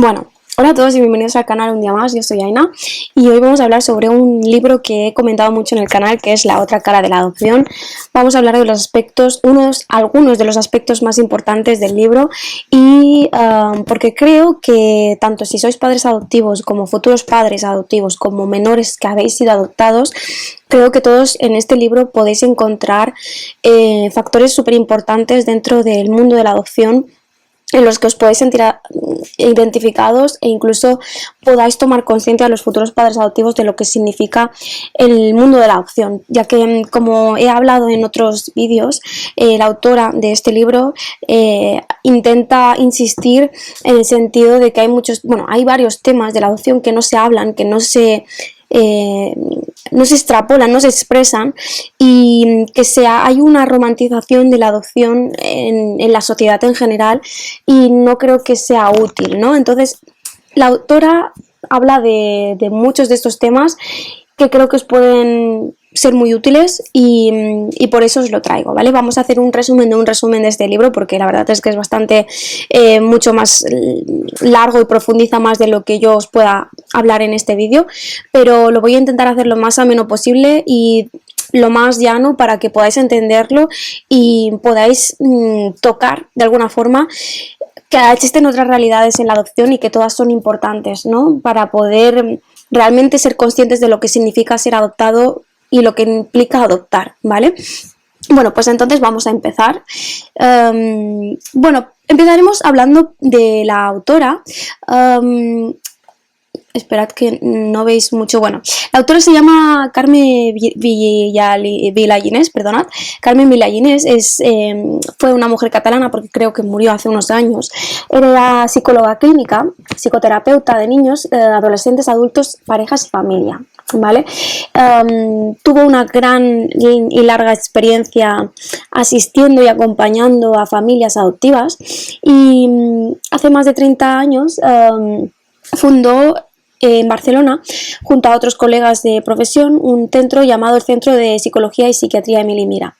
Bueno, hola a todos y bienvenidos al canal un día más. Yo soy Aina y hoy vamos a hablar sobre un libro que he comentado mucho en el canal, que es La otra cara de la adopción. Vamos a hablar de los aspectos, algunos de los aspectos más importantes del libro y porque creo que tanto si sois padres adoptivos como futuros padres adoptivos como menores que habéis sido adoptados, creo que todos en este libro podéis encontrar factores súper importantes dentro del mundo de la adopción en los que os podéis sentir identificados e incluso podáis tomar conciencia a los futuros padres adoptivos de lo que significa el mundo de la adopción, ya que, como he hablado en otros vídeos, la autora de este libro intenta insistir en el sentido de que hay varios temas de la adopción que no se hablan, que no se extrapolan, no se expresan, y que hay una romantización de la adopción en la sociedad en general, y no creo que sea útil, ¿no? Entonces, la autora habla de muchos de estos temas que creo que os pueden ser muy útiles y por eso os lo traigo, ¿vale? Vamos a hacer un resumen de este libro, porque la verdad es que es bastante mucho más largo y profundiza más de lo que yo os pueda hablar en este vídeo, pero lo voy a intentar hacer lo más ameno posible y lo más llano para que podáis entenderlo y podáis tocar de alguna forma que existen otras realidades en la adopción y que todas son importantes, ¿no? Para poder realmente ser conscientes de lo que significa ser adoptado y lo que implica adoptar, ¿vale? Bueno, pues entonces vamos a empezar. Bueno, empezaremos hablando de la autora. Esperad que no veis mucho. Bueno, la autora se llama Carmen Vilallines, perdonad. Carmen Vilallines fue una mujer catalana, porque creo que murió hace unos años. Era psicóloga clínica, psicoterapeuta de niños, adolescentes, adultos, parejas y familia, ¿vale? Tuvo una gran y larga experiencia asistiendo y acompañando a familias adoptivas, y hace más de 30 años fundó en Barcelona, junto a otros colegas de profesión, un centro llamado el Centro de Psicología y Psiquiatría Emili Mira,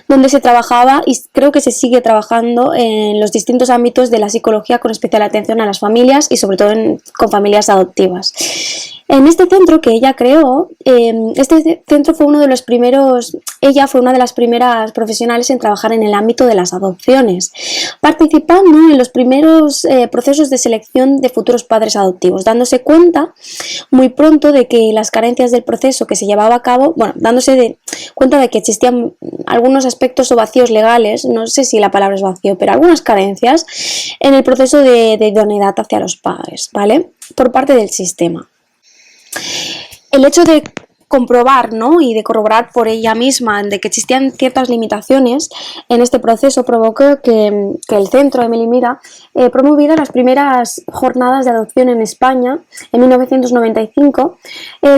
donde se trabajaba y creo que se sigue trabajando en los distintos ámbitos de la psicología, con especial atención a las familias y sobre todo con familias adoptivas. En este centro que ella creó, este centro fue uno de los primeros, ella fue una de las primeras profesionales en trabajar en el ámbito de las adopciones, participando en los primeros procesos de selección de futuros padres adoptivos, dándose cuenta muy pronto de que las carencias del proceso que se llevaba a cabo, bueno, cuenta de que existían algunos aspectos o vacíos legales, no sé si la palabra es vacío, pero algunas carencias en el proceso de idoneidad hacia los padres, ¿vale? Por parte del sistema. El hecho de comprobar, ¿no?, y de corroborar por ella misma de que existían ciertas limitaciones en este proceso provocó que el centro Emili Mira promoviera las primeras jornadas de adopción en España en 1995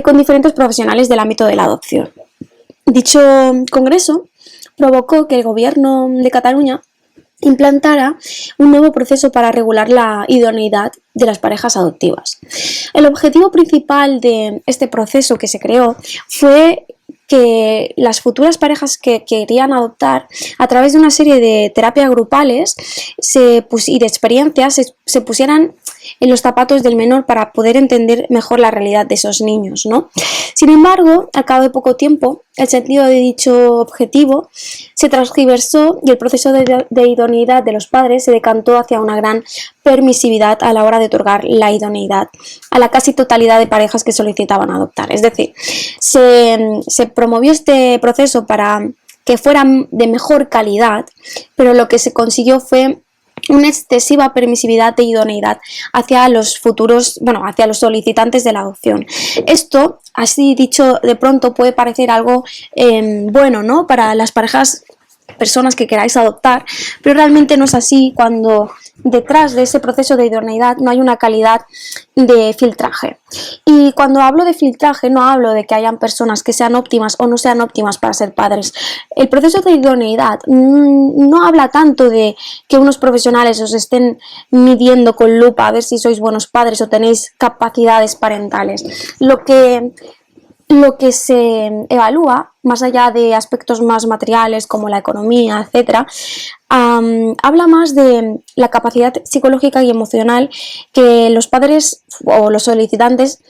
con diferentes profesionales del ámbito de la adopción. Dicho congreso provocó que el gobierno de Cataluña implantara un nuevo proceso para regular la idoneidad de las parejas adoptivas. El objetivo principal de este proceso que se creó fue que las futuras parejas que querían adoptar, a través de una serie de terapias grupales y de experiencias, se pusieran en los zapatos del menor para poder entender mejor la realidad de esos niños, ¿no? Sin embargo, al cabo de poco tiempo, el sentido de dicho objetivo se transgiversó y el proceso de idoneidad de los padres se decantó hacia una gran permisividad a la hora de otorgar la idoneidad a la casi totalidad de parejas que solicitaban adoptar. Es decir, se promovió este proceso para que fueran de mejor calidad, pero lo que se consiguió fue una excesiva permisividad de idoneidad hacia los futuros, hacia los solicitantes de la adopción. Esto, así dicho de pronto, puede parecer algo bueno, ¿no?, para las personas que queráis adoptar, pero realmente no es así cuando detrás de ese proceso de idoneidad no hay una calidad de filtraje. Y cuando hablo de filtraje no hablo de que hayan personas que sean óptimas o no sean óptimas para ser padres. El proceso de idoneidad no habla tanto de que unos profesionales os estén midiendo con lupa a ver si sois buenos padres o tenéis capacidades parentales. Lo que lo que se evalúa, más allá de aspectos más materiales como la economía, etc., habla más de la capacidad psicológica y emocional que los padres o los solicitantes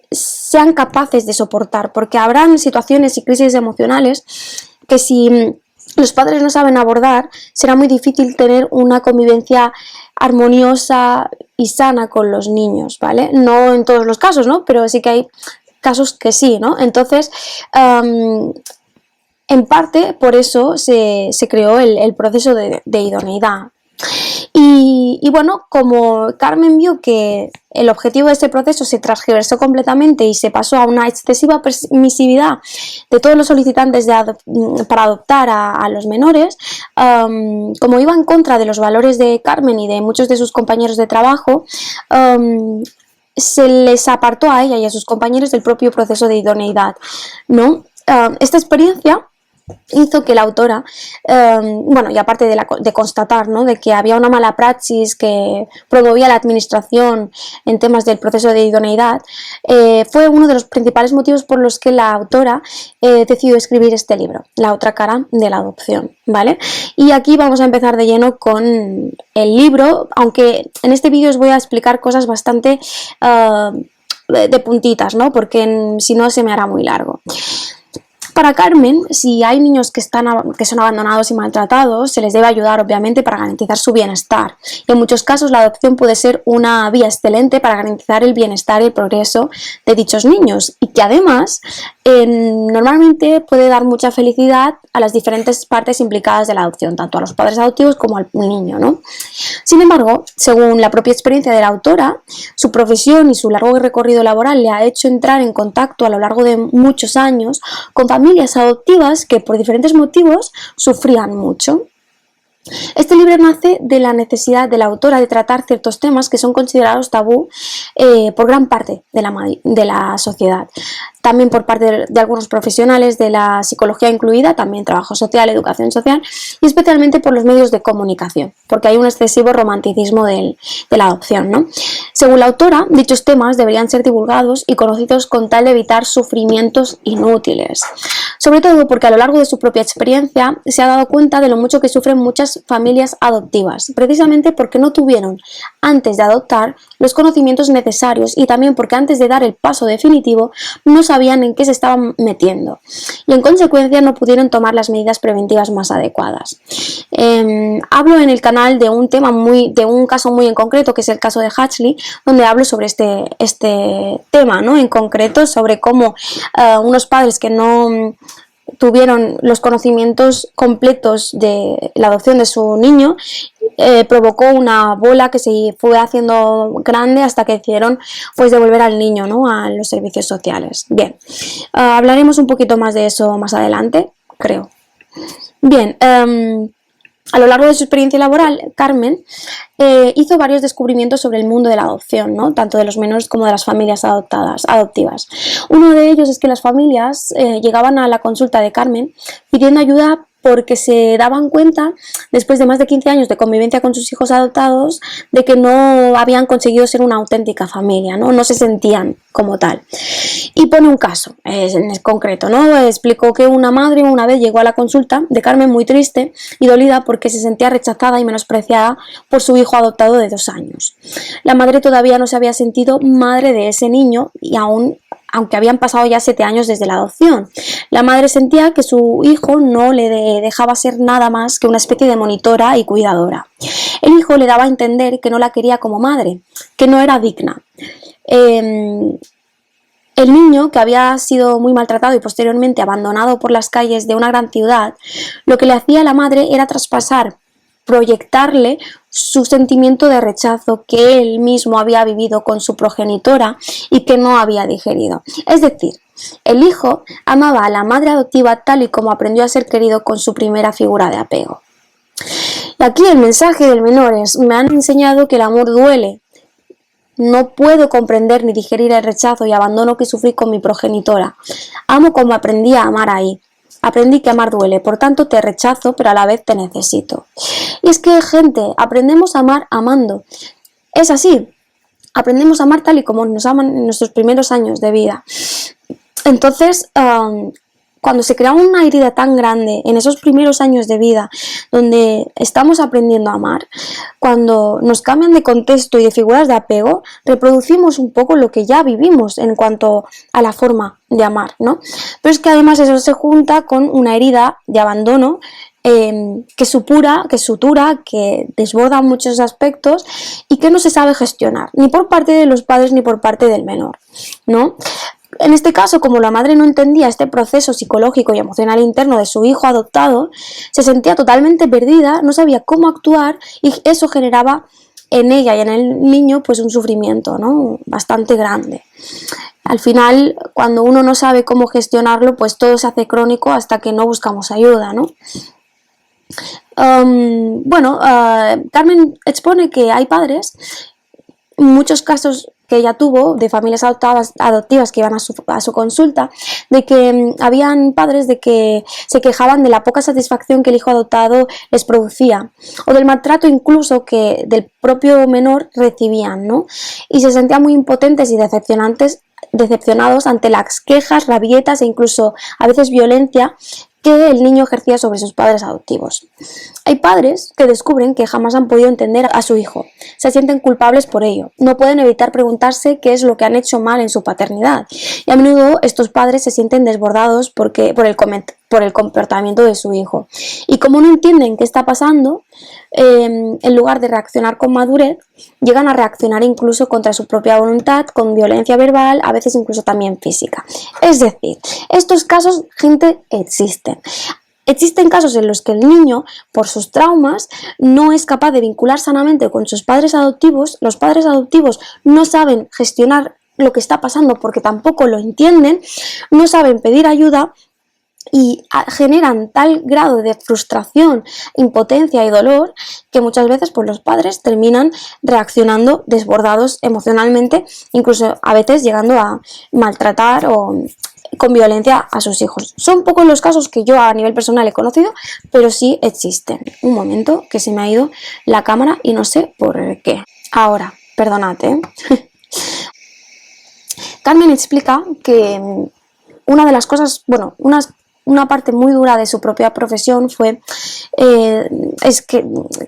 sean capaces de soportar, porque habrán situaciones y crisis emocionales que si los padres no saben abordar, será muy difícil tener una convivencia armoniosa y sana con los niños, ¿vale? No en todos los casos, ¿no? Pero sí que hay casos que sí, ¿no? Entonces, en parte por eso se creó el proceso de idoneidad. Y bueno, como Carmen vio que el objetivo de este proceso se transgiversó completamente y se pasó a una excesiva permisividad de todos los solicitantes para adoptar a los menores, como iba en contra de los valores de Carmen y de muchos de sus compañeros de trabajo, se les apartó a ella y a sus compañeros del propio proceso de idoneidad, ¿no? Esta experiencia hizo que la autora, bueno, y aparte de constatar, ¿no?, de que había una mala praxis que promovía la administración en temas del proceso de idoneidad, fue uno de los principales motivos por los que la autora decidió escribir este libro, La otra cara de la adopción, ¿vale? Y aquí vamos a empezar de lleno con el libro, aunque en este vídeo os voy a explicar cosas bastante de puntitas, ¿no?, porque si no se me hará muy largo. Para Carmen, si hay niños que son abandonados y maltratados, se les debe ayudar, obviamente, para garantizar su bienestar. Y en muchos casos la adopción puede ser una vía excelente para garantizar el bienestar y el progreso de dichos niños, y que además normalmente puede dar mucha felicidad a las diferentes partes implicadas de la adopción, tanto a los padres adoptivos como al niño, ¿no? Sin embargo, según la propia experiencia de la autora, su profesión y su largo recorrido laboral le ha hecho entrar en contacto a lo largo de muchos años con familias adoptivas que por diferentes motivos sufrían mucho. Este libro nace de la necesidad de la autora de tratar ciertos temas que son considerados tabú por gran parte de la sociedad. También por parte de algunos profesionales de la psicología incluida, también trabajo social, educación social, y especialmente por los medios de comunicación, porque hay un excesivo romanticismo de la adopción, ¿no? Según la autora, dichos temas deberían ser divulgados y conocidos con tal de evitar sufrimientos inútiles. Sobre todo porque a lo largo de su propia experiencia se ha dado cuenta de lo mucho que sufren muchas familias adoptivas, precisamente porque no tuvieron, antes de adoptar, los conocimientos necesarios, y también porque antes de dar el paso definitivo no sabían en qué se estaban metiendo y en consecuencia no pudieron tomar las medidas preventivas más adecuadas. Hablo en el canal de un caso muy en concreto, que es el caso de Hatchley, donde hablo sobre este tema, ¿no?, en concreto, sobre cómo unos padres que no tuvieron los conocimientos completos de la adopción de su niño provocó una bola que se fue haciendo grande hasta que decidieron, pues, devolver al niño, ¿no?, a los servicios sociales. Bien, hablaremos un poquito más de eso más adelante, creo. Bien, a lo largo de su experiencia laboral, Carmen hizo varios descubrimientos sobre el mundo de la adopción, ¿no?, tanto de los menores como de las familias adoptivas. Uno de ellos es que las familias llegaban a la consulta de Carmen pidiendo ayuda porque se daban cuenta, después de más de 15 años de convivencia con sus hijos adoptados, de que no habían conseguido ser una auténtica familia, no se sentían como tal. Y pone un caso en concreto, ¿no? Explicó que una madre una vez llegó a la consulta de Carmen muy triste y dolida porque se sentía rechazada y menospreciada por su hijo adoptado de 2 años. La madre todavía no se había sentido madre de ese niño, y aunque habían pasado ya 7 años desde la adopción. La madre sentía que su hijo no le dejaba ser nada más que una especie de monitora y cuidadora. El hijo le daba a entender que no la quería como madre, que no era digna. El niño, que había sido muy maltratado y posteriormente abandonado por las calles de una gran ciudad, lo que le hacía a la madre era proyectarle su sentimiento de rechazo que él mismo había vivido con su progenitora y que no había digerido. Es decir, el hijo amaba a la madre adoptiva tal y como aprendió a ser querido con su primera figura de apego. Y aquí el mensaje del menor es: me han enseñado que el amor duele. No puedo comprender ni digerir el rechazo y abandono que sufrí con mi progenitora. Amo como aprendí a amar ahí. Aprendí que amar duele, por tanto te rechazo, pero a la vez te necesito. Y es que, gente, aprendemos a amar amando. Es así. Aprendemos a amar tal y como nos aman en nuestros primeros años de vida. Entonces, cuando se crea una herida tan grande en esos primeros años de vida, donde estamos aprendiendo a amar, cuando nos cambian de contexto y de figuras de apego, reproducimos un poco lo que ya vivimos en cuanto a la forma de amar, ¿no? Pero es que además eso se junta con una herida de abandono que supura, que sutura, que desborda muchos aspectos y que no se sabe gestionar, ni por parte de los padres ni por parte del menor, ¿no? En este caso, como la madre no entendía este proceso psicológico y emocional interno de su hijo adoptado, se sentía totalmente perdida, no sabía cómo actuar y eso generaba en ella y en el niño pues un sufrimiento, ¿no? Bastante grande. Al final, cuando uno no sabe cómo gestionarlo, pues todo se hace crónico hasta que no buscamos ayuda, ¿no? Carmen expone que hay padres, muchos casos que ella tuvo de familias adoptivas que iban a su consulta, de que habían padres de que se quejaban de la poca satisfacción que el hijo adoptado les producía o del maltrato incluso que del propio menor recibían, ¿no? Y se sentían muy impotentes y decepcionados ante las quejas, rabietas e incluso a veces violencia que el niño ejercía sobre sus padres adoptivos. Hay padres que descubren que jamás han podido entender a su hijo, se sienten culpables por ello, no pueden evitar preguntarse qué es lo que han hecho mal en su paternidad y a menudo estos padres se sienten desbordados por el comportamiento de su hijo y como no entienden qué está pasando, en lugar de reaccionar con madurez, llegan a reaccionar incluso contra su propia voluntad, con violencia verbal, a veces incluso también física. Es decir, estos casos, gente, existen. Existen casos en los que el niño, por sus traumas, no es capaz de vincular sanamente con sus padres adoptivos, los padres adoptivos no saben gestionar lo que está pasando porque tampoco lo entienden, no saben pedir ayuda y generan tal grado de frustración, impotencia y dolor que muchas veces pues, los padres terminan reaccionando desbordados emocionalmente, incluso a veces llegando a maltratar o con violencia a sus hijos. Son pocos los casos que yo a nivel personal he conocido, pero sí existen. Un momento que se me ha ido la cámara y no sé por qué. Ahora, perdonad, Carmen explica que una de las cosas, una parte muy dura de su propia profesión es que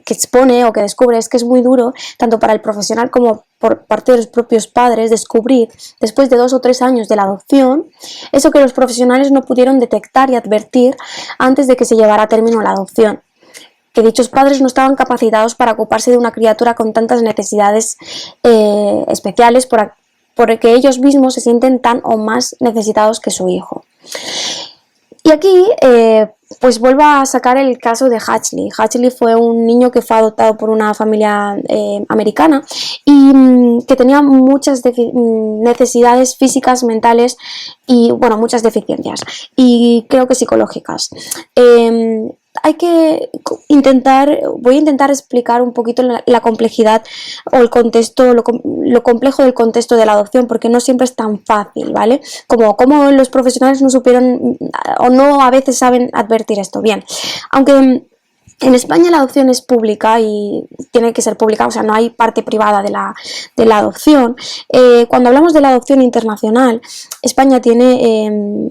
expone o que descubre es que es muy duro tanto para el profesional como por parte de los propios padres descubrir después de 2 o 3 años de la adopción eso que los profesionales no pudieron detectar y advertir antes de que se llevara a término la adopción, que dichos padres no estaban capacitados para ocuparse de una criatura con tantas necesidades especiales porque ellos mismos se sienten tan o más necesitados que su hijo. Y aquí pues vuelvo a sacar el caso de Hatchley. Hatchley fue un niño que fue adoptado por una familia americana y que tenía muchas necesidades físicas, mentales y muchas deficiencias y creo que psicológicas. Voy a intentar explicar un poquito la complejidad o el contexto, lo complejo del contexto de la adopción, porque no siempre es tan fácil, ¿vale? Como los profesionales no supieron o no a veces saben advertir esto. Bien, aunque en España la adopción es pública y tiene que ser pública, o sea, no hay parte privada de la adopción. Cuando hablamos de la adopción internacional, España tiene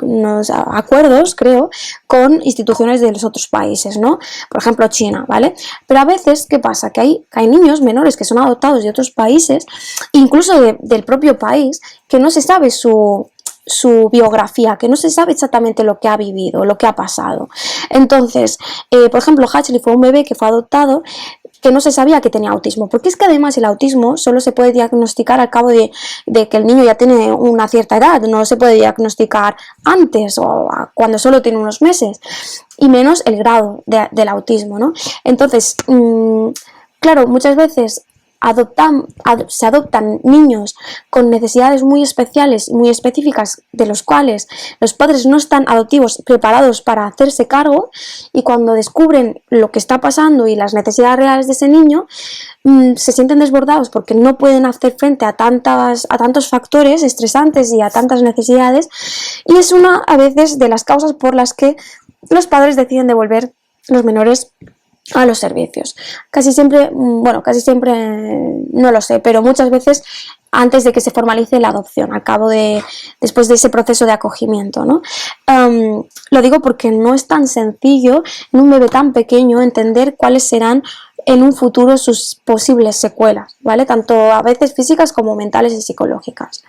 unos acuerdos, creo, con instituciones de los otros países, ¿no? Por ejemplo, China, ¿vale? Pero a veces, ¿qué pasa? Que hay niños menores que son adoptados de otros países, incluso del propio país, que no se sabe su biografía, que no se sabe exactamente lo que ha vivido, lo que ha pasado. Entonces, por ejemplo, Hatchley fue un bebé que fue adoptado que no se sabía que tenía autismo, porque es que además el autismo solo se puede diagnosticar al cabo de que el niño ya tiene una cierta edad, no se puede diagnosticar antes o cuando solo tiene unos meses, y menos el grado del autismo, ¿no? Entonces, claro, muchas veces se adoptan niños con necesidades muy especiales y muy específicas de los cuales los padres no están adoptivos preparados para hacerse cargo y cuando descubren lo que está pasando y las necesidades reales de ese niño se sienten desbordados porque no pueden hacer frente a tantos factores estresantes y a tantas necesidades y es una a veces de las causas por las que los padres deciden devolver los menores a los servicios. Casi siempre, bueno, casi siempre no lo sé, pero muchas veces antes de que se formalice la adopción, después de ese proceso de acogimiento, ¿no? Lo digo porque no es tan sencillo en un bebé tan pequeño entender cuáles serán en un futuro sus posibles secuelas, ¿vale? Tanto a veces físicas como mentales y psicológicas.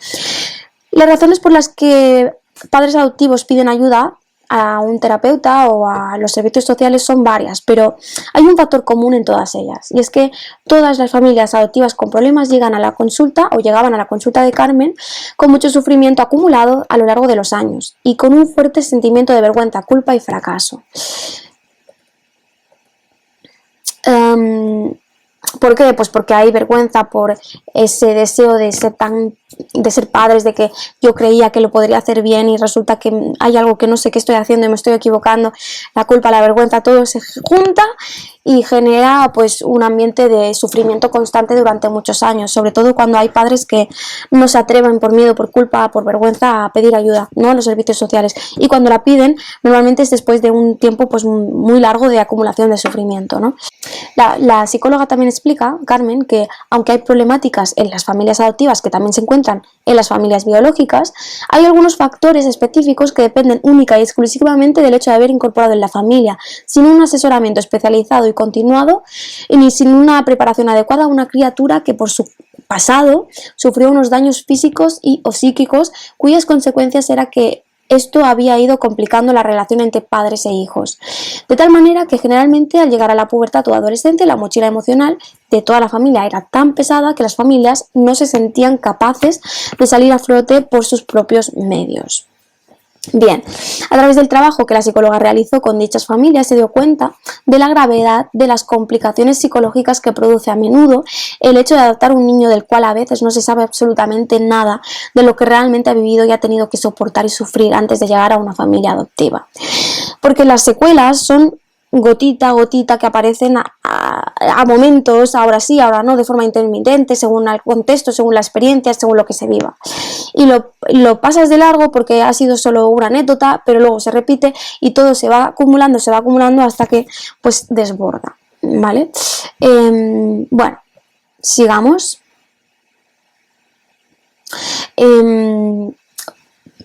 Las razones por las que padres adoptivos piden ayuda a un terapeuta o a los servicios sociales son varias, pero hay un factor común en todas ellas, y es que todas las familias adoptivas con problemas llegan a la consulta o llegaban a la consulta de Carmen con mucho sufrimiento acumulado a lo largo de los años y con un fuerte sentimiento de vergüenza, culpa y fracaso. ¿Por qué? Pues porque hay vergüenza por ese deseo de ser padres, de que yo creía que lo podría hacer bien y resulta que hay algo que no sé qué estoy haciendo y me estoy equivocando. La culpa, la vergüenza, todo se junta y genera pues un ambiente de sufrimiento constante durante muchos años, sobre todo cuando hay padres que no se atreven por miedo, por culpa, por vergüenza a pedir ayuda, ¿no?, a los servicios sociales, y cuando la piden normalmente es después de un tiempo pues muy largo de acumulación de sufrimiento, ¿no? La psicóloga también explica, Carmen, que aunque hay problemáticas en las familias adoptivas que también se encuentran en las familias biológicas, hay algunos factores específicos que dependen única y exclusivamente del hecho de haber incorporado en la familia, sin un asesoramiento especializado y continuado, ni sin una preparación adecuada a una criatura que por su pasado sufrió unos daños físicos y o psíquicos cuyas consecuencias era que esto había ido complicando la relación entre padres e hijos, de tal manera que generalmente al llegar a la pubertad o adolescencia la mochila emocional de toda la familia era tan pesada que las familias no se sentían capaces de salir a flote por sus propios medios. Bien, a través del trabajo que la psicóloga realizó con dichas familias se dio cuenta de la gravedad de las complicaciones psicológicas que produce a menudo el hecho de adoptar un niño del cual a veces no se sabe absolutamente nada de lo que realmente ha vivido y ha tenido que soportar y sufrir antes de llegar a una familia adoptiva. Porque las secuelas son gotita a gotita que aparecen a momentos, ahora sí, ahora no, de forma intermitente, según el contexto, según la experiencia, según lo que se viva. Y lo pasas de largo porque ha sido solo una anécdota, pero luego se repite y todo se va acumulando hasta que pues desborda, ¿vale? Bueno, sigamos.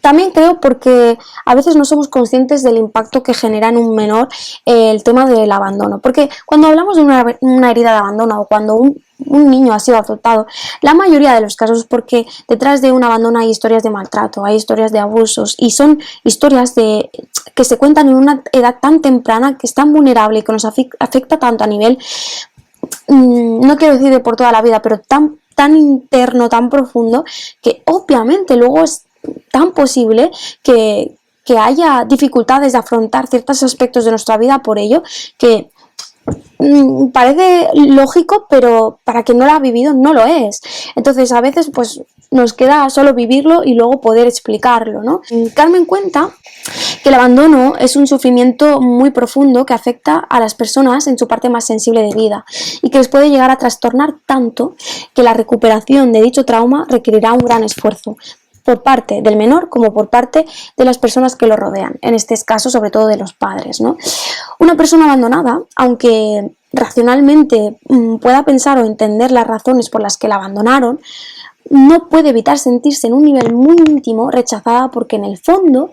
También creo porque a veces no somos conscientes del impacto que genera en un menor el tema del abandono. Porque cuando hablamos de una herida de abandono o cuando un niño ha sido adoptado, la mayoría de los casos es porque detrás de un abandono hay historias de maltrato, hay historias de abusos y son historias que se cuentan en una edad tan temprana, que es tan vulnerable y que nos afecta tanto a nivel, no quiero decir de por toda la vida, pero tan interno, tan profundo, que obviamente luego es tan posible que haya dificultades de afrontar ciertos aspectos de nuestra vida por ello, que parece lógico, pero para quien no lo ha vivido no lo es. Entonces a veces pues nos queda solo vivirlo y luego poder explicarlo, ¿no? Carmen cuenta que el abandono es un sufrimiento muy profundo que afecta a las personas en su parte más sensible de vida y que les puede llegar a trastornar tanto que la recuperación de dicho trauma requerirá un gran esfuerzo por parte del menor como por parte de las personas que lo rodean, en este caso sobre todo de los padres, ¿no? Una persona abandonada, aunque racionalmente pueda pensar o entender las razones por las que la abandonaron, no puede evitar sentirse en un nivel muy íntimo rechazada porque en el fondo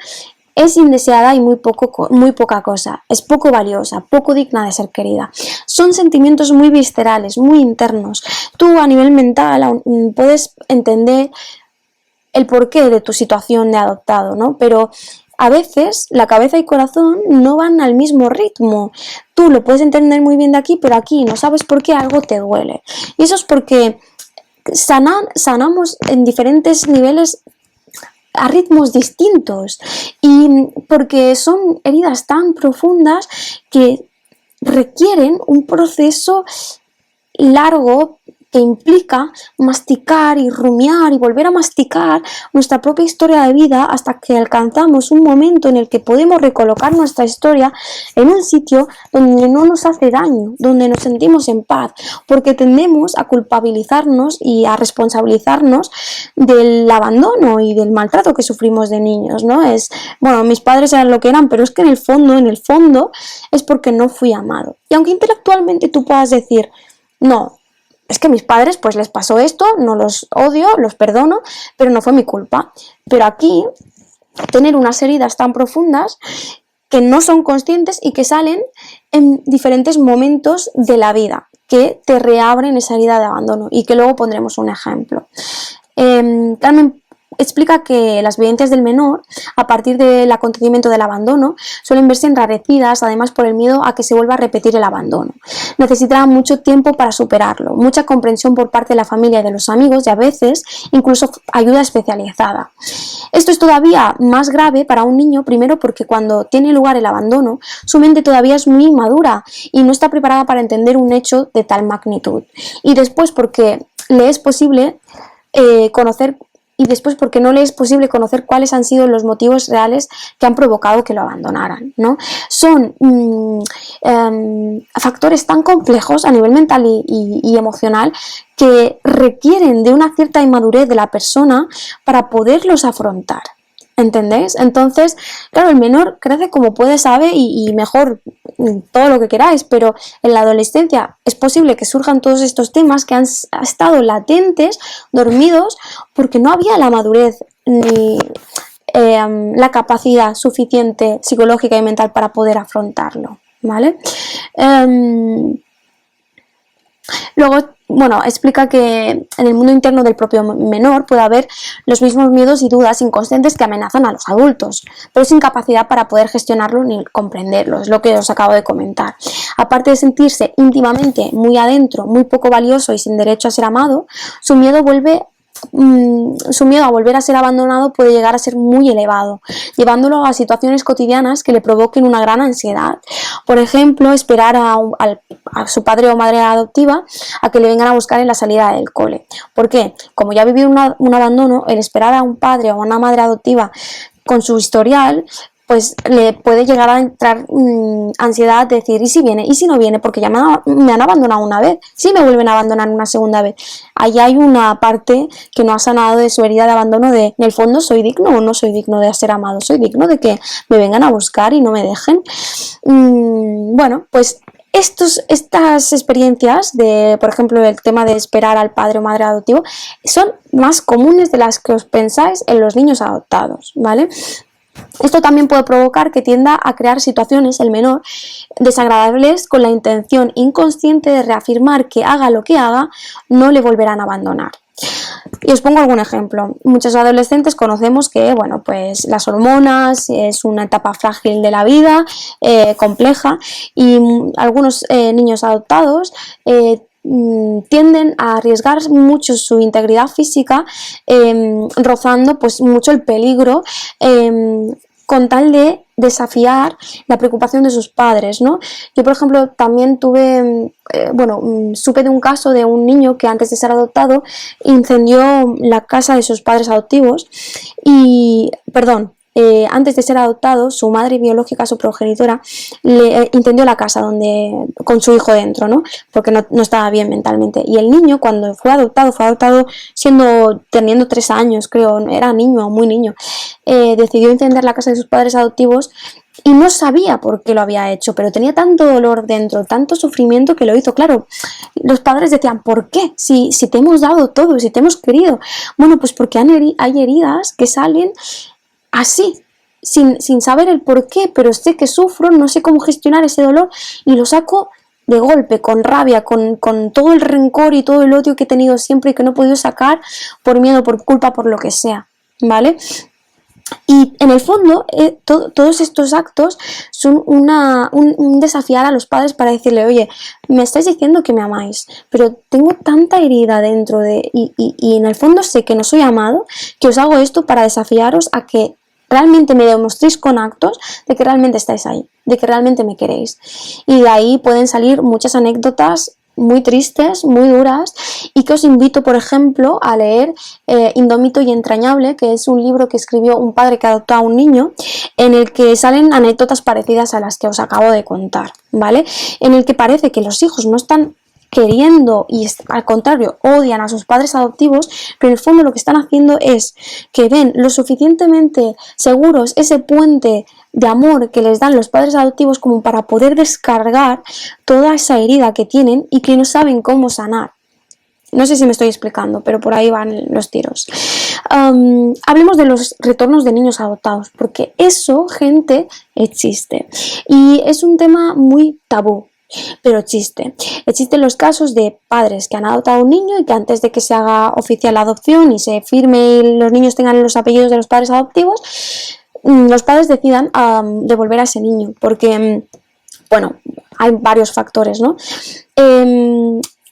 es indeseada y muy poca cosa, es poco valiosa, poco digna de ser querida. Son sentimientos muy viscerales, muy internos. Tú a nivel mental puedes entender el porqué de tu situación de adoptado, ¿no? Pero a veces la cabeza y corazón no van al mismo ritmo. Tú lo puedes entender muy bien de aquí, pero aquí no sabes por qué algo te duele. Y eso es porque sanamos en diferentes niveles a ritmos distintos y porque son heridas tan profundas que requieren un proceso largo que implica masticar y rumiar y volver a masticar nuestra propia historia de vida hasta que alcanzamos un momento en el que podemos recolocar nuestra historia en un sitio donde no nos hace daño, donde nos sentimos en paz, porque tendemos a culpabilizarnos y a responsabilizarnos del abandono y del maltrato que sufrimos de niños, ¿no? Bueno, mis padres eran lo que eran, pero es que en el fondo es porque no fui amado. Y aunque intelectualmente tú puedas decir, no, es que a mis padres pues les pasó esto, no los odio, los perdono, pero no fue mi culpa. Pero aquí, tener unas heridas tan profundas que no son conscientes y que salen en diferentes momentos de la vida, que te reabren esa herida de abandono y que luego pondremos un ejemplo. Carmen explica que las vivencias del menor, a partir del acontecimiento del abandono, suelen verse enrarecidas, además por el miedo a que se vuelva a repetir el abandono. Necesitará mucho tiempo para superarlo, mucha comprensión por parte de la familia y de los amigos y a veces incluso ayuda especializada. Esto es todavía más grave para un niño, primero porque cuando tiene lugar el abandono, su mente todavía es muy inmadura y no está preparada para entender un hecho de tal magnitud. Y después porque le es posible porque no le es posible conocer cuáles han sido los motivos reales que han provocado que lo abandonaran, ¿no? Son factores tan complejos a nivel mental y emocional que requieren de una cierta inmadurez de la persona para poderlos afrontar. ¿Entendéis? Entonces, claro, el menor crece como puede, sabe y mejor todo lo que queráis, pero en la adolescencia es posible que surjan todos estos temas que han estado latentes, dormidos, porque no había la madurez ni la capacidad suficiente psicológica y mental para poder afrontarlo, ¿vale? Luego, bueno, explica que en el mundo interno del propio menor puede haber los mismos miedos y dudas inconscientes que amenazan a los adultos, pero sin capacidad para poder gestionarlo ni comprenderlo, es lo que os acabo de comentar. Aparte de sentirse íntimamente muy adentro, muy poco valioso y sin derecho a ser amado, su miedo a volver a ser abandonado puede llegar a ser muy elevado, llevándolo a situaciones cotidianas que le provoquen una gran ansiedad. Por ejemplo, esperar a su padre o madre adoptiva a que le vengan a buscar en la salida del cole. ¿Por qué? Como ya ha vivido un abandono, el esperar a un padre o a una madre adoptiva con su historial, pues le puede llegar a entrar ansiedad de decir, ¿y si viene? ¿Y si no viene? Porque ya me han abandonado una vez, ¿sí me vuelven a abandonar una segunda vez? Ahí hay una parte que no ha sanado de su herida de abandono en el fondo, ¿soy digno o no soy digno de ser amado? ¿Soy digno de que me vengan a buscar y no me dejen? Bueno, pues estas experiencias por ejemplo, el tema de esperar al padre o madre adoptivo, son más comunes de las que os pensáis en los niños adoptados, ¿vale? Esto también puede provocar que tienda a crear situaciones, el menor, desagradables con la intención inconsciente de reafirmar que haga lo que haga, no le volverán a abandonar. Y os pongo algún ejemplo. Muchos adolescentes conocemos que, bueno, pues las hormonas es una etapa frágil de la vida, compleja, y algunos niños adoptados tienden a arriesgar mucho su integridad física, rozando pues mucho el peligro, con tal de desafiar la preocupación de sus padres, ¿no? Yo, por ejemplo, también supe de un caso de un niño que antes de ser adoptado incendió la casa de sus padres adoptivos antes de ser adoptado, su madre biológica, su progenitora, le incendió la casa con su hijo dentro, ¿no? Porque no estaba bien mentalmente. Y el niño, cuando fue adoptado teniendo 3 años, creo, era niño, muy niño, decidió incendiar la casa de sus padres adoptivos y no sabía por qué lo había hecho, pero tenía tanto dolor dentro, tanto sufrimiento que lo hizo. Claro, los padres decían, ¿por qué? Si te hemos dado todo, si te hemos querido. Bueno, pues porque hay heridas que salen así, sin saber el por qué, pero sé que sufro, no sé cómo gestionar ese dolor y lo saco de golpe, con rabia, con todo el rencor y todo el odio que he tenido siempre y que no he podido sacar por miedo, por culpa, por lo que sea, ¿vale? Y en el fondo, todos estos actos son un desafiar a los padres para decirle, oye, me estáis diciendo que me amáis, pero tengo tanta herida dentro y en el fondo sé que no soy amado, que os hago esto para desafiaros a que realmente me demostréis con actos de que realmente estáis ahí, de que realmente me queréis. Y de ahí pueden salir muchas anécdotas muy tristes, muy duras, y que os invito, por ejemplo, a leer Indómito y entrañable, que es un libro que escribió un padre que adoptó a un niño, en el que salen anécdotas parecidas a las que os acabo de contar, ¿vale? En el que parece que los hijos no están queriendo y al contrario odian a sus padres adoptivos, pero en el fondo lo que están haciendo es que ven lo suficientemente seguros ese puente de amor que les dan los padres adoptivos como para poder descargar toda esa herida que tienen y que no saben cómo sanar. No sé si me estoy explicando, pero por ahí van los tiros. Hablemos de los retornos de niños adoptados, porque eso, gente, existe. Y es un tema muy tabú, pero existe. Existen los casos de padres que han adoptado a un niño y que antes de que se haga oficial la adopción y se firme y los niños tengan los apellidos de los padres adoptivos, los padres decidan devolver a ese niño, porque, bueno, hay varios factores, ¿no?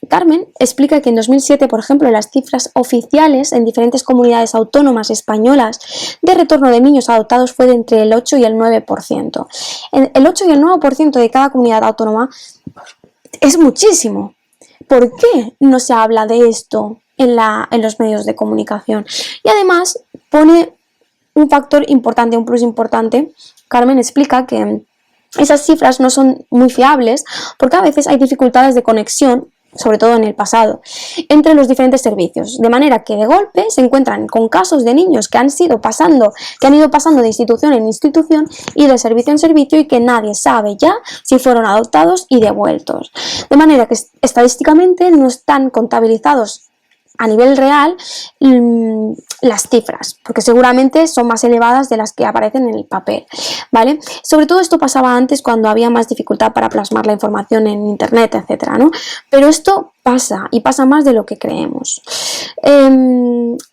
Carmen explica que en 2007, por ejemplo, las cifras oficiales en diferentes comunidades autónomas españolas de retorno de niños adoptados fue de entre el 8 y el 9%. El 8 y el 9% de cada comunidad autónoma es muchísimo. ¿Por qué no se habla de esto en los medios de comunicación? Y además pone un factor importante, un plus importante. Carmen explica que esas cifras no son muy fiables porque a veces hay dificultades de conexión, sobre todo en el pasado, entre los diferentes servicios, de manera que de golpe se encuentran con casos de niños que han ido pasando de institución en institución y de servicio en servicio y que nadie sabe ya si fueron adoptados y devueltos, de manera que estadísticamente no están contabilizados a nivel real las cifras, porque seguramente son más elevadas de las que aparecen en el papel, ¿vale? Sobre todo esto pasaba antes cuando había más dificultad para plasmar la información en internet, etcétera, ¿no? Pero esto pasa y pasa más de lo que creemos.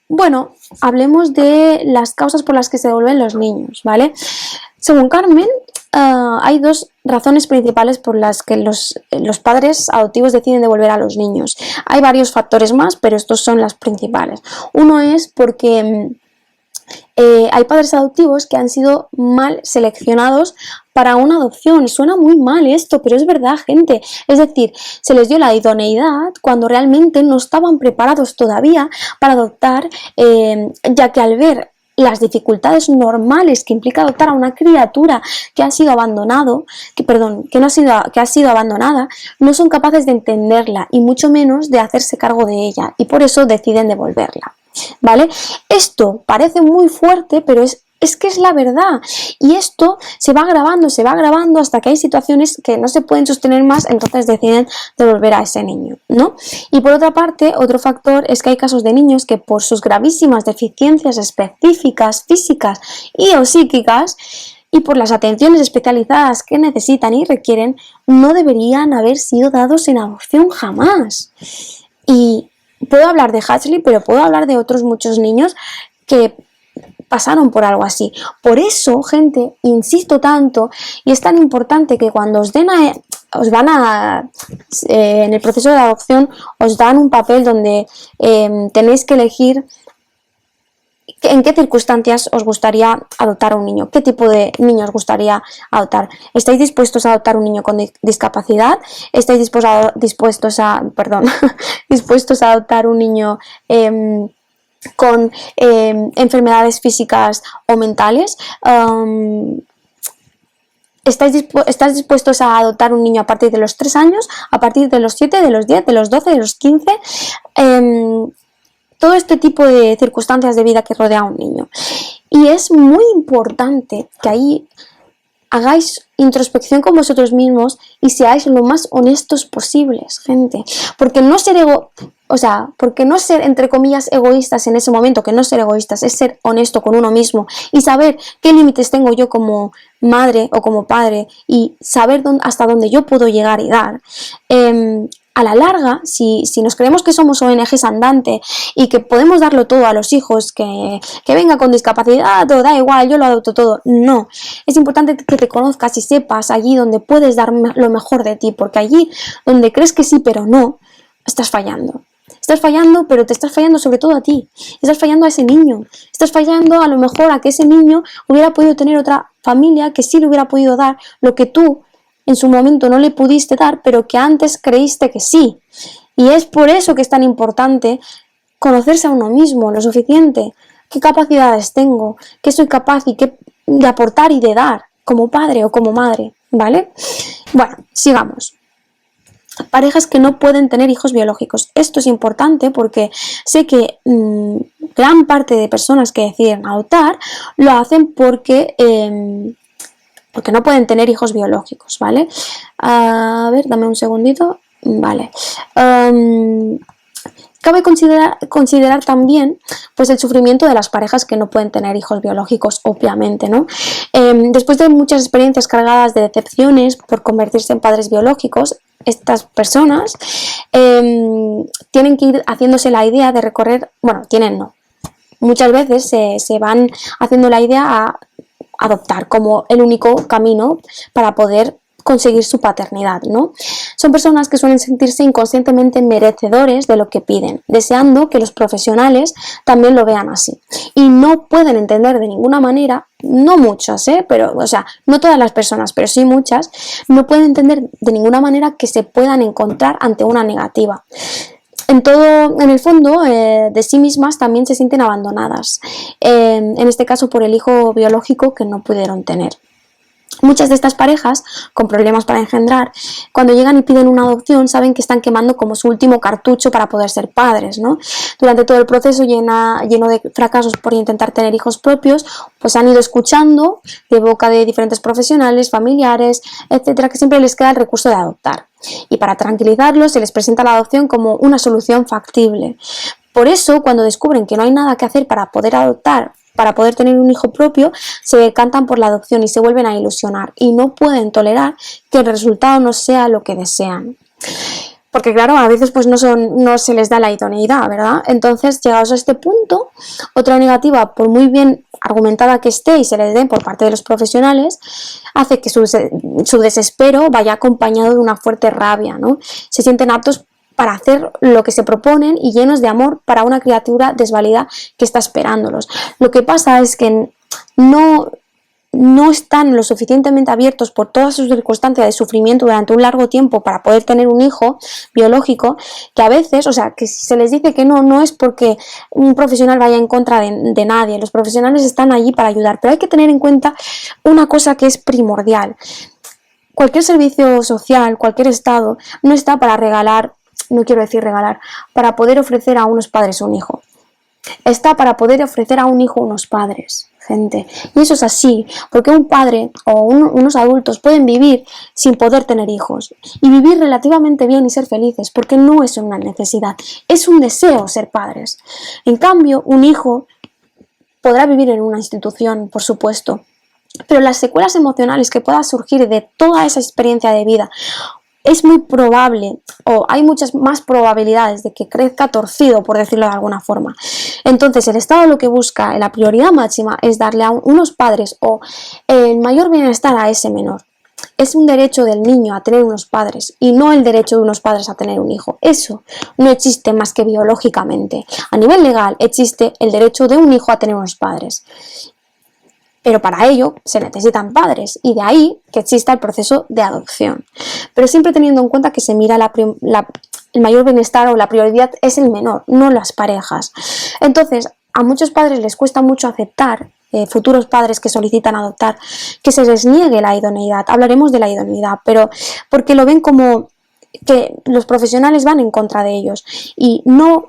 Bueno, hablemos de las causas por las que se devuelven los niños, ¿vale? Según Carmen, hay dos razones principales por las que los padres adoptivos deciden devolver a los niños. Hay varios factores más, pero estos son las principales. Uno es porque hay padres adoptivos que han sido mal seleccionados para una adopción. Suena muy mal esto, pero es verdad, gente. Es decir, se les dio la idoneidad cuando realmente no estaban preparados todavía para adoptar, ya que al ver las dificultades normales que implica adoptar a una criatura que ha sido que ha sido abandonada, no son capaces de entenderla y mucho menos de hacerse cargo de ella, y por eso deciden devolverla, ¿vale? Esto parece muy fuerte, pero es que es la verdad, y esto se va agravando hasta que hay situaciones que no se pueden sostener más, entonces deciden devolver a ese niño, ¿no? Y por otra parte, otro factor es que hay casos de niños que por sus gravísimas deficiencias específicas, físicas y o psíquicas, y por las atenciones especializadas que necesitan y requieren, no deberían haber sido dados en adopción jamás. Y puedo hablar de Hatchley, pero puedo hablar de otros muchos niños que pasaron por algo así. Por eso, gente, insisto tanto, y es tan importante que cuando en el proceso de adopción os dan un papel donde tenéis que elegir en qué circunstancias os gustaría adoptar a un niño, qué tipo de niño os gustaría adoptar. ¿Estáis dispuestos a adoptar un niño con discapacidad? ¿Estáis dispuestos a adoptar un niño con enfermedades físicas o mentales? ¿Estás dispuestos a adoptar un niño a partir de los 3 años, a partir de los 7, de los 10, de los 12, de los 15? Todo este tipo de circunstancias de vida que rodea a un niño. Y es muy importante que ahí hagáis introspección con vosotros mismos y seáis lo más honestos posibles, gente. Porque no ser entre comillas egoístas en ese momento, que no ser egoístas, es ser honesto con uno mismo y saber qué límites tengo yo como madre o como padre y saber hasta dónde yo puedo llegar y dar. A la larga, si nos creemos que somos ONGs andante y que podemos darlo todo a los hijos, que venga con discapacidad o da igual, yo lo adopto todo, no. Es importante que te conozcas y sepas allí donde puedes dar lo mejor de ti, porque allí donde crees que sí pero no, estás fallando. Estás fallando, pero te estás fallando sobre todo a ti. Estás fallando a ese niño. Estás fallando a lo mejor a que ese niño hubiera podido tener otra familia que sí le hubiera podido dar lo que tú en su momento no le pudiste dar, pero que antes creíste que sí. Y es por eso que es tan importante conocerse a uno mismo lo suficiente. ¿Qué capacidades tengo? ¿Qué soy capaz de aportar y de dar como padre o como madre? ¿Vale? Bueno, sigamos. Parejas que no pueden tener hijos biológicos. Esto es importante porque sé que gran parte de personas que deciden adoptar lo hacen porque no pueden tener hijos biológicos, ¿vale? A ver, dame un segundito. Vale. Cabe considerar también pues, el sufrimiento de las parejas que no pueden tener hijos biológicos, obviamente, ¿no? Después de muchas experiencias cargadas de decepciones por convertirse en padres biológicos, estas personas tienen que ir haciéndose la idea de recorrer, bueno, tienen no, muchas veces se van haciendo la idea a adoptar como el único camino para poder conseguir su paternidad, ¿no? Son personas que suelen sentirse inconscientemente merecedores de lo que piden, deseando que los profesionales también lo vean así. Y no pueden entender de ninguna manera, no muchas, pero, o sea, no todas las personas, pero sí muchas, no pueden entender de ninguna manera que se puedan encontrar ante una negativa. En el fondo de sí mismas también se sienten abandonadas, en este caso por el hijo biológico que no pudieron tener. Muchas de estas parejas con problemas para engendrar, cuando llegan y piden una adopción, saben que están quemando como su último cartucho para poder ser padres, ¿no? Durante todo el proceso lleno de fracasos por intentar tener hijos propios, pues han ido escuchando de boca de diferentes profesionales, familiares, etcétera, que siempre les queda el recurso de adoptar. Y para tranquilizarlos se les presenta la adopción como una solución factible. Por eso, cuando descubren que no hay nada que hacer para poder adoptar, para poder tener un hijo propio, se decantan por la adopción y se vuelven a ilusionar y no pueden tolerar que el resultado no sea lo que desean. Porque claro, a veces pues no se les da la idoneidad, ¿verdad? Entonces, llegados a este punto, otra negativa, por muy bien argumentada que esté y se les dé por parte de los profesionales, hace que su desespero vaya acompañado de una fuerte rabia, ¿no? Se sienten aptos para hacer lo que se proponen y llenos de amor para una criatura desvalida que está esperándolos. Lo que pasa es que no están lo suficientemente abiertos por todas sus circunstancias de sufrimiento durante un largo tiempo para poder tener un hijo biológico, que a veces, o sea, que si se les dice que no es porque un profesional vaya en contra de nadie. Los profesionales están allí para ayudar, pero hay que tener en cuenta una cosa que es primordial. Cualquier servicio social, cualquier estado, no está para para poder ofrecer a unos padres un hijo. Está para poder ofrecer a un hijo unos padres, gente. Y eso es así, porque un padre o unos adultos pueden vivir sin poder tener hijos y vivir relativamente bien y ser felices, porque no es una necesidad, es un deseo ser padres. En cambio, un hijo podrá vivir en una institución, por supuesto, pero las secuelas emocionales que puedan surgir de toda esa experiencia de vida, es muy probable, o hay muchas más probabilidades de que crezca torcido, por decirlo de alguna forma. Entonces, el Estado lo que busca, la prioridad máxima, es darle a unos padres o el mayor bienestar a ese menor. Es un derecho del niño a tener unos padres y no el derecho de unos padres a tener un hijo. Eso no existe más que biológicamente. A nivel legal existe el derecho de un hijo a tener unos padres. Pero para ello se necesitan padres y de ahí que exista el proceso de adopción. Pero siempre teniendo en cuenta que se mira el mayor bienestar o la prioridad es el menor, no las parejas. Entonces, a muchos padres les cuesta mucho aceptar, futuros padres que solicitan adoptar, que se les niegue la idoneidad. Hablaremos de la idoneidad, pero porque lo ven como que los profesionales van en contra de ellos y no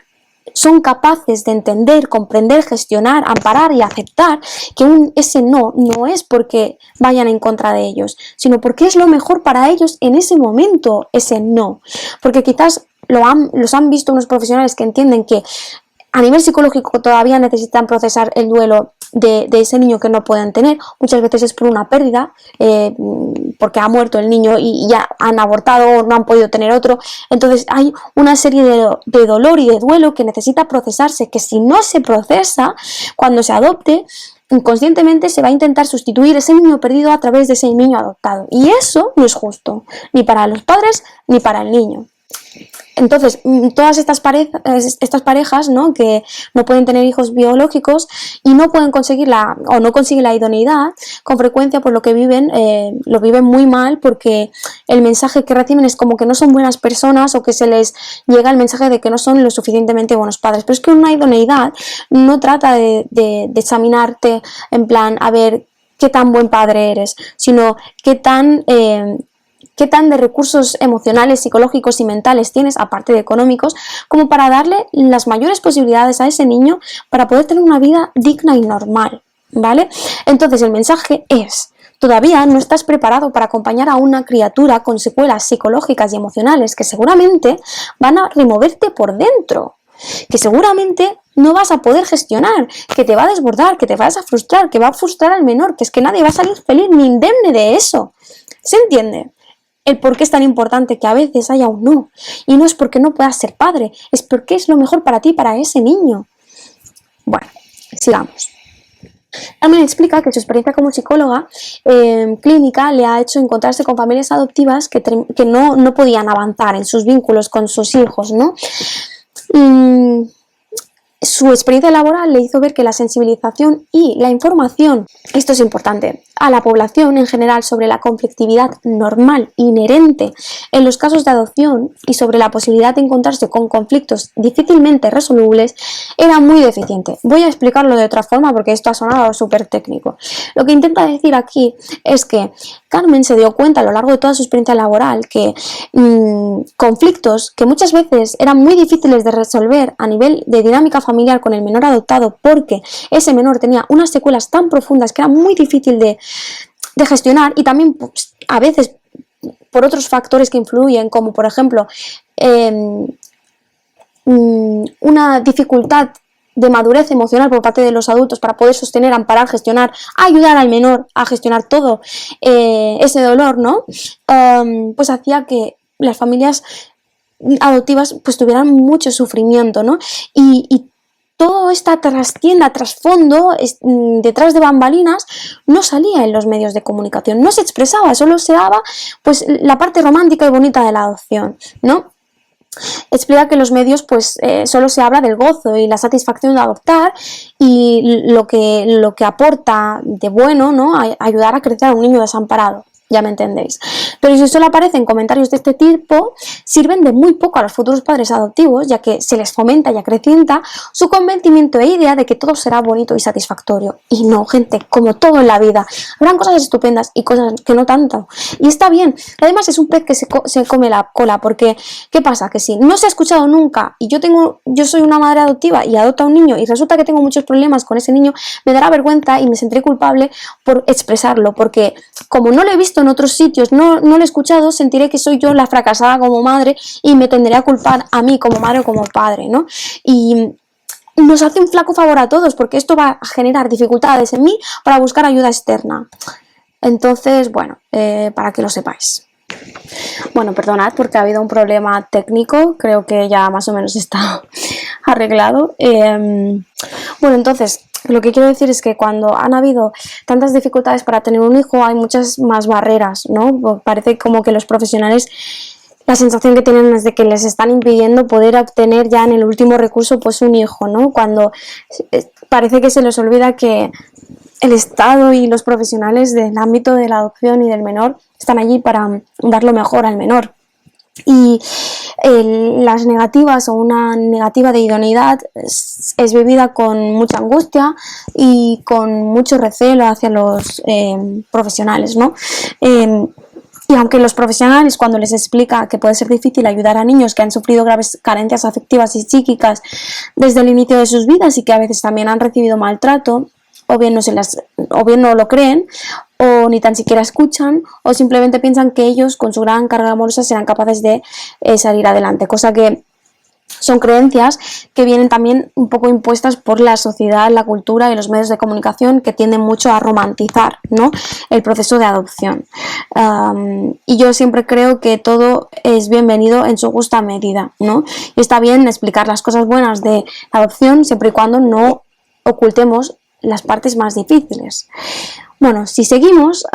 son capaces de entender, comprender, gestionar, amparar y aceptar que ese no es porque vayan en contra de ellos, sino porque es lo mejor para ellos en ese momento, ese no. Porque quizás los han visto unos profesionales que entienden que a nivel psicológico todavía necesitan procesar el duelo de ese niño que no pueden tener. Muchas veces es por una pérdida, porque ha muerto el niño y ya han abortado o no han podido tener otro. Entonces hay una serie de dolor y de duelo que necesita procesarse, que si no se procesa cuando se adopte, inconscientemente se va a intentar sustituir ese niño perdido a través de ese niño adoptado. Y eso no es justo, ni para los padres ni para el niño. Entonces, todas estas parejas, ¿no? Que no pueden tener hijos biológicos y no pueden conseguir o no consiguen la idoneidad, con frecuencia por lo que viven, lo viven muy mal, porque el mensaje que reciben es como que no son buenas personas, o que se les llega el mensaje de que no son lo suficientemente buenos padres. Pero es que una idoneidad no trata de examinarte en plan, a ver qué tan buen padre eres, sino qué tan de recursos emocionales, psicológicos y mentales tienes, aparte de económicos, como para darle las mayores posibilidades a ese niño para poder tener una vida digna y normal, ¿vale? Entonces el mensaje es: todavía no estás preparado para acompañar a una criatura con secuelas psicológicas y emocionales que seguramente van a removerte por dentro, que seguramente no vas a poder gestionar, que te va a desbordar, que te vas a frustrar, que va a frustrar al menor, que es que nadie va a salir feliz ni indemne de eso. ¿Se entiende? El por qué es tan importante que a veces haya un no. Y no es porque no puedas ser padre, es porque es lo mejor para ti, para ese niño. Bueno, sigamos. También explica que su experiencia como psicóloga clínica le ha hecho encontrarse con familias adoptivas que no podían avanzar en sus vínculos con sus hijos, ¿no? Su experiencia laboral le hizo ver que la sensibilización y la información, esto es importante, a la población en general sobre la conflictividad normal inherente en los casos de adopción y sobre la posibilidad de encontrarse con conflictos difícilmente resolubles era muy deficiente. Voy a explicarlo de otra forma porque esto ha sonado súper técnico. Lo que intenta decir aquí es que Carmen se dio cuenta a lo largo de toda su experiencia laboral que conflictos que muchas veces eran muy difíciles de resolver a nivel de dinámica familiar con el menor adoptado, porque ese menor tenía unas secuelas tan profundas que era muy difícil de gestionar, y también pues, a veces por otros factores que influyen, como por ejemplo una dificultad de madurez emocional por parte de los adultos para poder sostener, amparar, gestionar, ayudar al menor a gestionar todo ese dolor, ¿no? Pues hacía que las familias adoptivas pues tuvieran mucho sufrimiento, ¿no? Y toda esta trastienda, trasfondo, detrás de bambalinas, no salía en los medios de comunicación, no se expresaba, solo se daba pues la parte romántica y bonita de la adopción, ¿no? Explica que los medios pues solo se habla del gozo y la satisfacción de adoptar y lo que aporta de bueno, ¿no? Ayudar a crecer a un niño desamparado. Ya me entendéis. Pero si solo aparecen comentarios de este tipo, sirven de muy poco a los futuros padres adoptivos, ya que se les fomenta y acrecienta su convencimiento e idea de que todo será bonito y satisfactorio. Y no, gente, como todo en la vida, habrán cosas estupendas y cosas que no tanto. Y está bien. Además es un pez que se come la cola, porque ¿qué pasa? Que si no se ha escuchado nunca y yo soy una madre adoptiva y adopto a un niño y resulta que tengo muchos problemas con ese niño, me dará vergüenza y me sentiré culpable por expresarlo, porque como no lo he visto en otros sitios, no lo he escuchado, sentiré que soy yo la fracasada como madre y me tendré a culpar a mí como madre o como padre, ¿no? Y nos hace un flaco favor a todos, porque esto va a generar dificultades en mí para buscar ayuda externa. Entonces, bueno, para que lo sepáis. Bueno, perdonad porque ha habido un problema técnico, creo que ya más o menos está arreglado. Bueno, entonces, lo que quiero decir es que cuando han habido tantas dificultades para tener un hijo, hay muchas más barreras, ¿no? Parece como que los profesionales, la sensación que tienen es de que les están impidiendo poder obtener ya en el último recurso pues un hijo, ¿no? Cuando parece que se les olvida que el Estado y los profesionales del ámbito de la adopción y del menor están allí para dar lo mejor al menor. Y las negativas o una negativa de idoneidad es vivida con mucha angustia y con mucho recelo hacia los profesionales, ¿no? Y aunque los profesionales, cuando les explica que puede ser difícil ayudar a niños que han sufrido graves carencias afectivas y psíquicas desde el inicio de sus vidas y que a veces también han recibido maltrato, o bien no lo creen, o ni tan siquiera escuchan, o simplemente piensan que ellos con su gran carga amorosa serán capaces de salir adelante, cosa que son creencias que vienen también un poco impuestas por la sociedad, la cultura y los medios de comunicación, que tienden mucho a romantizar, ¿no?, el proceso de adopción. Y yo siempre creo que todo es bienvenido en su justa medida, ¿no? Y está bien explicar las cosas buenas de la adopción siempre y cuando no ocultemos las partes más difíciles. Bueno, si seguimos,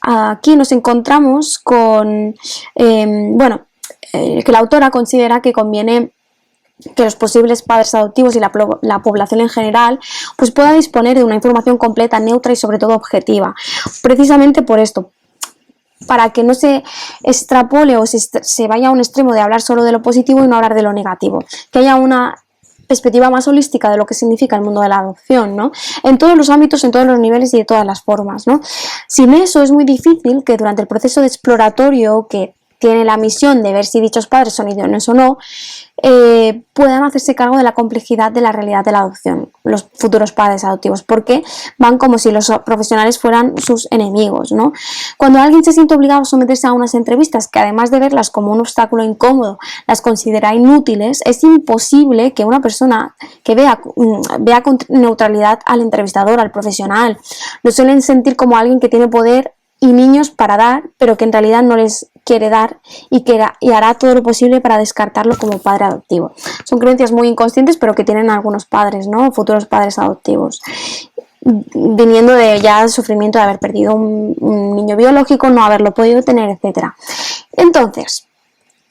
aquí nos encontramos con, bueno, que la autora considera que conviene que los posibles padres adoptivos y la población en general pues pueda disponer de una información completa, neutra y sobre todo objetiva, precisamente por esto, para que no se extrapole o se vaya a un extremo de hablar solo de lo positivo y no hablar de lo negativo, que haya una perspectiva más holística de lo que significa el mundo de la adopción, ¿no? En todos los ámbitos, en todos los niveles y de todas las formas, ¿no? Sin eso es muy difícil que durante el proceso de exploratorio que tiene la misión de ver si dichos padres son idóneos o no, puedan hacerse cargo de la complejidad de la realidad de la adopción, los futuros padres adoptivos, porque van como si los profesionales fueran sus enemigos, ¿no? Cuando alguien se siente obligado a someterse a unas entrevistas que además de verlas como un obstáculo incómodo, las considera inútiles, es imposible que una persona que vea con neutralidad al entrevistador, al profesional. Lo suelen sentir como alguien que tiene poder y niños para dar, pero que en realidad no les quiere dar y hará todo lo posible para descartarlo como padre adoptivo. Son creencias muy inconscientes, pero que tienen algunos padres, ¿no? Futuros padres adoptivos, viniendo de ya el sufrimiento de haber perdido un niño biológico, no haberlo podido tener, etcétera. Entonces,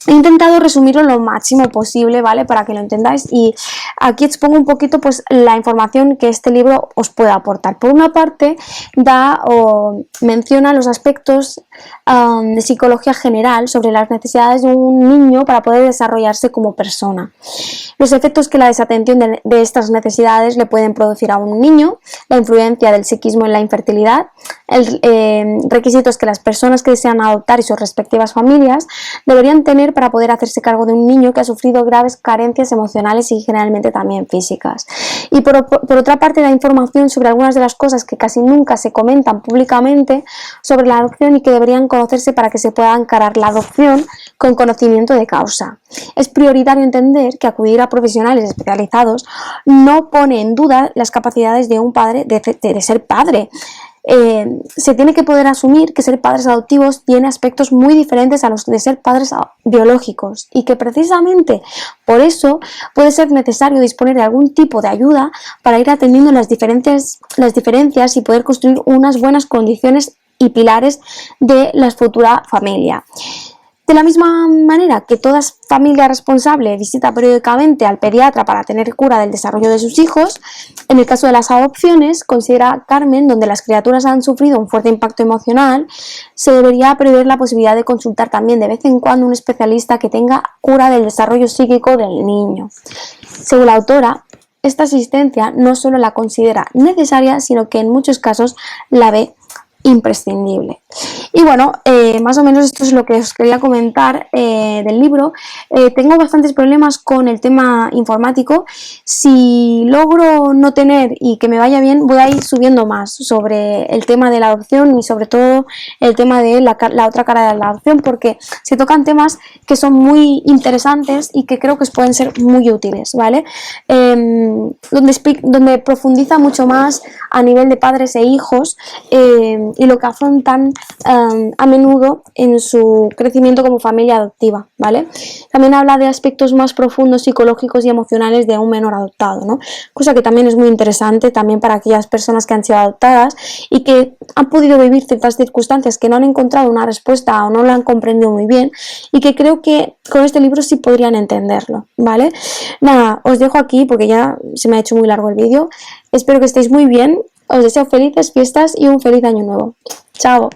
he intentado resumirlo lo máximo posible, ¿vale? Para que lo entendáis, y aquí expongo un poquito pues la información que este libro os puede aportar. Por una parte, da o menciona los aspectos de psicología general sobre las necesidades de un niño para poder desarrollarse como persona, los efectos que la desatención de estas necesidades le pueden producir a un niño, la influencia del psiquismo en la infertilidad, requisitos que las personas que desean adoptar y sus respectivas familias deberían tener para poder hacerse cargo de un niño que ha sufrido graves carencias emocionales y generalmente también físicas. Y por otra parte, da información sobre algunas de las cosas que casi nunca se comentan públicamente sobre la adopción y que deberían conocerse para que se pueda encarar la adopción con conocimiento de causa. Es prioritario entender que acudir a profesionales especializados no pone en duda las capacidades de un padre de ser padre. Se tiene que poder asumir que ser padres adoptivos tiene aspectos muy diferentes a los de ser padres biológicos y que precisamente por eso puede ser necesario disponer de algún tipo de ayuda para ir atendiendo las diferencias y poder construir unas buenas condiciones y pilares de la futura familia. De la misma manera que toda familia responsable visita periódicamente al pediatra para tener cura del desarrollo de sus hijos, en el caso de las adopciones, considera Carmen, donde las criaturas han sufrido un fuerte impacto emocional, se debería prever la posibilidad de consultar también de vez en cuando un especialista que tenga cura del desarrollo psíquico del niño. Según la autora, esta asistencia no solo la considera necesaria, sino que en muchos casos la ve imprescindible. Y bueno, más o menos esto es lo que os quería comentar del libro. Tengo bastantes problemas con el tema informático. Si logro no tener y que me vaya bien, voy a ir subiendo más sobre el tema de la adopción y sobre todo el tema de la otra cara de la adopción, porque se tocan temas que son muy interesantes y que creo que pueden ser muy útiles, ¿vale? Donde profundiza mucho más a nivel de padres e hijos y lo que afrontan a menudo en su crecimiento como familia adoptiva, ¿vale? También habla de aspectos más profundos psicológicos y emocionales de un menor adoptado, ¿no? Cosa que también es muy interesante también para aquellas personas que han sido adoptadas y que han podido vivir ciertas circunstancias que no han encontrado una respuesta o no la han comprendido muy bien y que creo que con este libro sí podrían entenderlo, ¿vale? Nada, os dejo aquí porque ya se me ha hecho muy largo el vídeo. Espero que estéis muy bien. Os deseo felices fiestas y un feliz año nuevo. Chao.